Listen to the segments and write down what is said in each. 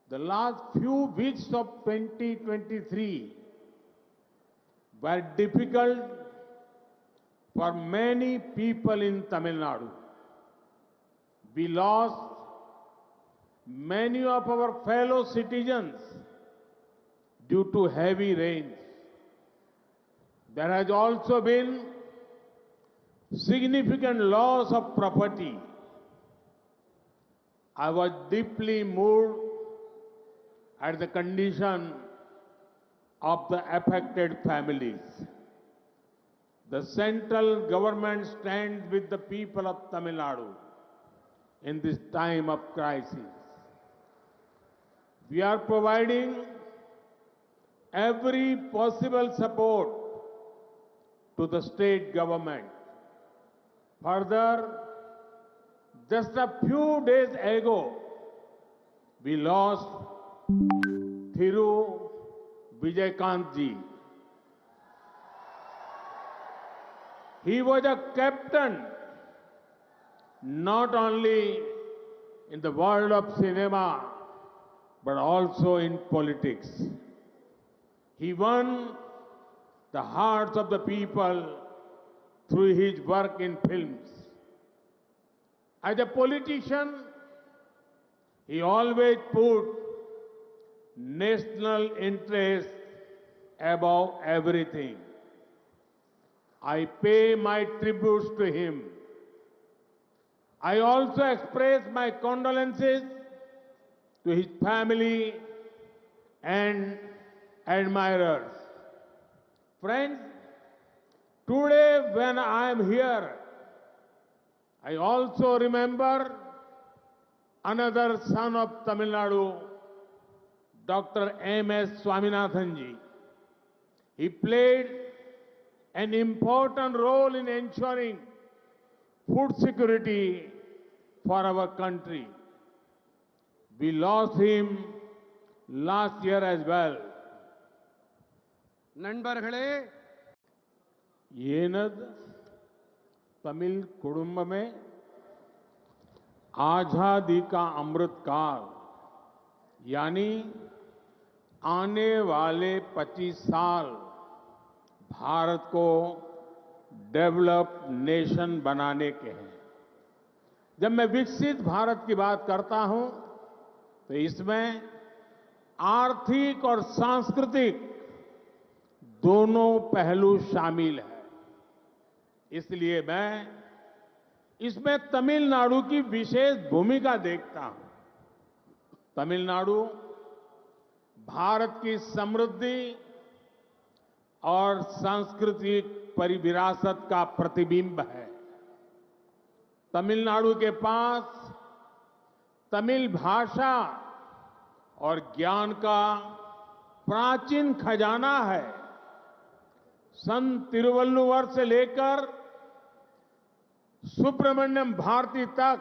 The last few weeks of 2023 were difficult for many people in Tamil Nadu. We lost many of our fellow citizens due to heavy rains. There has also been significant loss of property. I was deeply moved at the condition of the affected families. The central government stands with the people of Tamil Nadu in this time of crisis. We are providing every possible support to the state government. Further, just a few days ago, we lost Thiru Vijayakant ji. He was a captain not only in the world of cinema but also in politics. He won the hearts of the people through his work in films. As a politician, he always put national interest above everything. I pay my tributes to him. I also express my condolences to his family and admirers. Friends, today when I am here, I also remember another son of Tamil Nadu, Dr. M.S. Swaminathan ji. He played an important role in ensuring food security for our country. We lost him last year as well. நண்பர்களே, येनद तमिल कुटुंब में आजादी का अमृत काल यानी आने वाले 25 साल भारत को डेवलप नेशन बनाने के हैं। जब मैं विकसित भारत की बात करता हूं तो इसमें आर्थिक और सांस्कृतिक दोनों पहलू शामिल हैं। इसलिए मैं इसमें तमिलनाडु की विशेष भूमिका देखता हूं। तमिलनाडु भारत की समृद्धि और सांस्कृतिक परिविरासत का प्रतिबिंब है। तमिलनाडु के पास तमिल भाषा और ज्ञान का प्राचीन खजाना है। संत तिरुवल्लुवर से लेकर सुब्रमण्यम भारती तक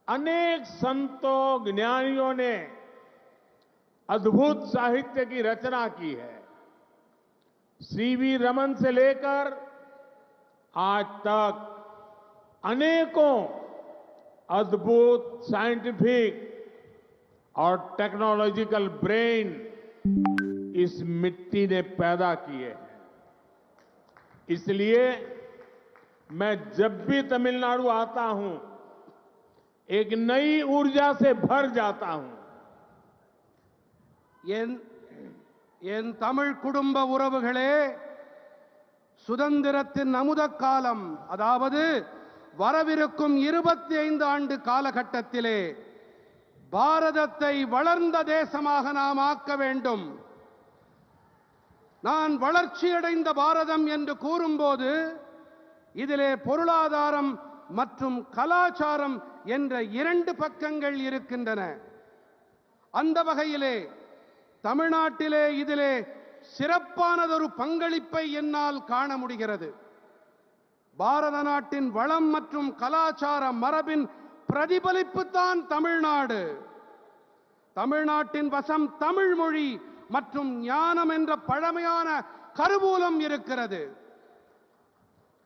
अनेक संतों ज्ञानियों ने अद्भुत साहित्य की रचना की है। सीवी रमन से लेकर आज तक अनेकों अद्भुत साइंटिफिक और टेक्नोलॉजिकल ब्रेन इस मिट्टी ने पैदा किए हैं। इसलिए मैं जब भी तमिलनाडु आता हूं एक नई ऊर्जा से भर जाता हूं। என் தமிழ் குடும்ப உறவுகளே, சுதந்திரத்தின் அமுத காலம், அதாவது வரவிருக்கும் 25 ஆண்டு காலகட்டத்திலே பாரதத்தை வளர்ந்த தேசமாக நாம் ஆக்க வேண்டும். நான் வளர்ச்சியடைந்த பாரதம் என்று கூறும்போது இதிலே பொருளாதாரம் மற்றும் கலாச்சாரம் என்ற 2 பக்கங்கள் இருக்கின்றன. அந்த வகையிலே தமிழ்நாட்டிலே இதிலே சிறப்பானதொரு பங்களிப்பை என்னால் காண முடிகிறது. பாரத நாட்டின் வளம் மற்றும் கலாச்சார மரபின் பிரதிபலிப்புத்தான் தமிழ்நாடு. தமிழ்நாட்டின் வசம் தமிழ் மொழி மற்றும் ஞானம் என்ற பழமையான கருவூலம் இருக்கிறது.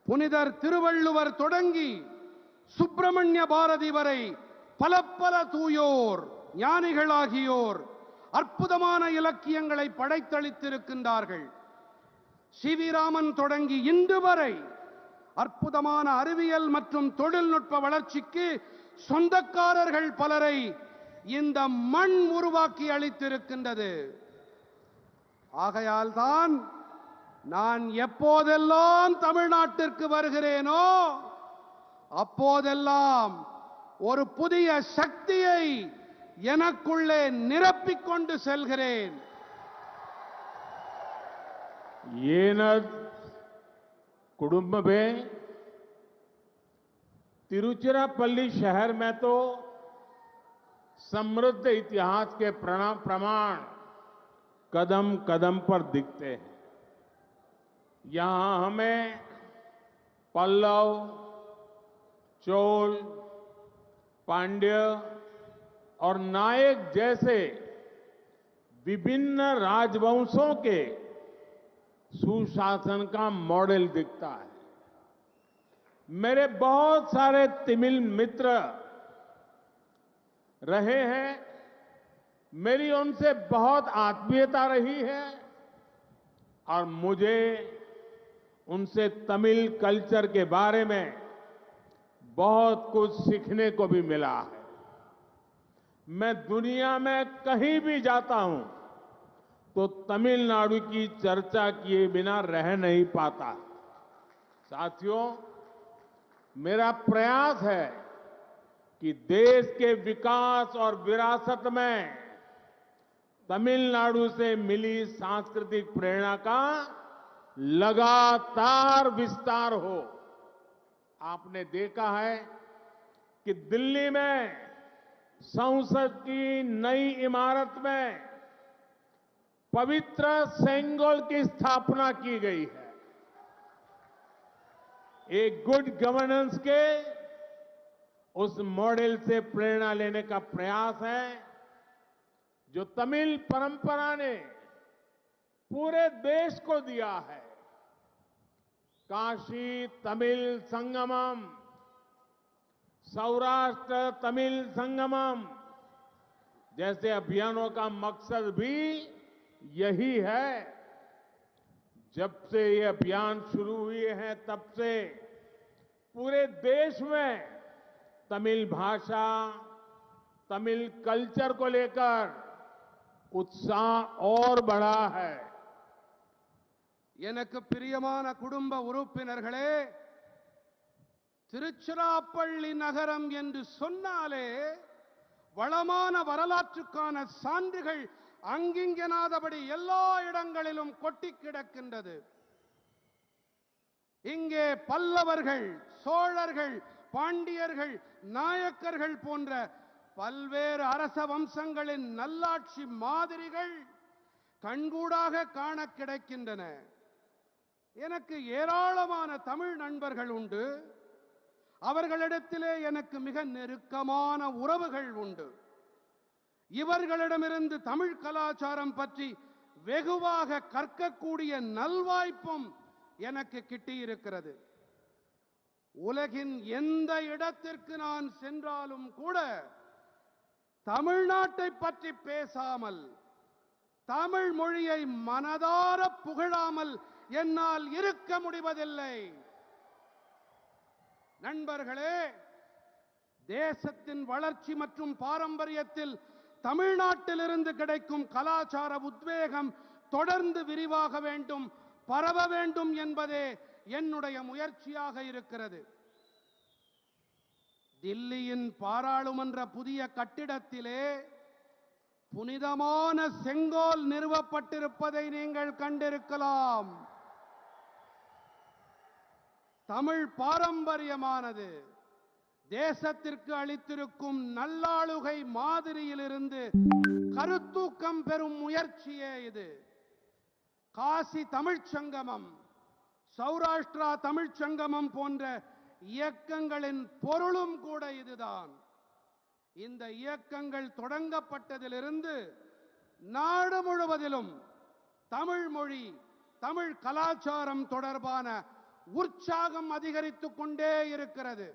புனிதர் திருவள்ளுவர் தொடங்கி சுப்பிரமணிய பாரதி வரை பல தூயோர் ஞானிகளாகியோர் அற்புதமான இலக்கியங்களை படைத்தளித்திருக்கின்றார்கள். சி.வி. ராமன் தொடங்கி இன்று வரை அற்புதமான அறிவியல் மற்றும் தொழில்நுட்ப வளர்ச்சிக்கு சொந்தக்காரர்கள் பலரை இந்த மண் உருவாக்கி அளித்திருக்கின்றது. ஆகையால் தான் நான் எப்போதெல்லாம் தமிழ்நாட்டிற்கு வருகிறேனோ அப்போதெல்லாம் ஒரு புதிய சக்தியை எனக்குள்ளே நிரப்பிக் கொண்டு செல்கிறேன். कुडुम्ब में तिरुचिरापल्ली शहर में तो समृद्ध इतिहास के प्रमाण कदम कदम पर दिखते हैं. यहां हमें पल्लव, चोल, पांड्य और नायक जैसे विभिन्न राजवंशों के सुशासन का मॉडल दिखता है. मेरे बहुत सारे तमिल मित्र रहे हैं, मेरी उनसे बहुत आत्मीयता रही है और मुझे उनसे तमिल कल्चर के बारे में बहुत कुछ सीखने को भी मिला है. मैं दुनिया में कहीं भी जाता हूं तो तमिलनाडु की चर्चा किए बिना रह नहीं पाता. साथियों, मेरा प्रयास है कि देश के विकास और विरासत में तमिलनाडु से मिली सांस्कृतिक प्रेरणा का लगातार विस्तार हो. आपने देखा है कि दिल्ली में संसद की नई इमारत में पवित्र सेंगोल की स्थापना की गई है. एक गुड गवर्नेंस के उस मॉडल से प्रेरणा लेने का प्रयास है जो तमिल परंपरा ने पूरे देश को दिया है. काशी तमिल संगमम, सौराष्ट्र तमिल संगमम जैसे अभियानों का मकसद भी यही है. जब से ये अभियान शुरू हुए हैं तब से पूरे देश में तमिल भाषा, तमिल कल्चर को लेकर उत्साह और बढ़ा है. எனக்கு பிரியமான குடும்ப உறுப்பினர்களே, திருச்சிராப்பள்ளி நகரம் என்று சொன்னாலே வளமான வரலாற்றுக்கான சான்றுகள் அங்கிங்கனாதபடி எல்லா இடங்களிலும் கொட்டி கிடக்கின்றது. இங்கே பல்லவர்கள், சோழர்கள், பாண்டியர்கள், நாயக்கர்கள் போன்ற பல்வேறு அரச வம்சங்களின் நல்லாட்சி மாதிரிகள் கண்கூடாக காண கிடைக்கின்றன. எனக்கு ஏராளமான தமிழ் நண்பர்கள் உண்டு. அவர்களிடத்திலே எனக்கு மிக நெருக்கமான உறவுகள் உண்டு. இவர்களிடமிருந்து தமிழ் கலாச்சாரம் பற்றி வெகுவாக கற்கக்கூடிய நல்வாய்ப்பும் எனக்கு கிட்டியிருக்கிறது. உலகின் எந்த இடத்திற்கு நான் சென்றாலும் கூட தமிழ்நாட்டை பற்றி பேசாமல், தமிழ் மொழியை மனதார புகழாமல் என்னால் இருக்க முடிவதில்லை. நண்பர்களே, தேசத்தின் வளர்ச்சி மற்றும் பாரம்பரியத்தில் தமிழ்நாட்டிலிருந்து கிடைக்கும் கலாச்சார உத்வேகம் தொடர்ந்து விரிவாக வேண்டும், பரவ வேண்டும் என்பதே என்னுடைய முயற்சியாக இருக்கிறது. தில்லியின் பாராளுமன்ற புதிய கட்டிடத்திலே புனிதமான செங்கோல் நிறுவப்பட்டிருப்பதை நீங்கள் கண்டிருக்கலாம். தமிழ் பாரம்பரியமானது தேசத்திற்கு அளித்திருக்கும் நல்லாளுகை மாதிரியிலிருந்து கருத்தூக்கம் பெறும் முயற்சியே இது. காசி தமிழ்ச் சங்கமம், சௌராஷ்டிரா தமிழ்ச் சங்கமம் போன்ற இயக்கங்களின் பொருளும் கூட இதுதான். இந்த இயக்கங்கள் தொடங்கப்பட்டதிலிருந்து நாடு முழுவதிலும் தமிழ் மொழி, தமிழ் கலாச்சாரம் தொடர்பான உற்சாகம் அதிகரித்துக் கொண்டே இருக்கிறது.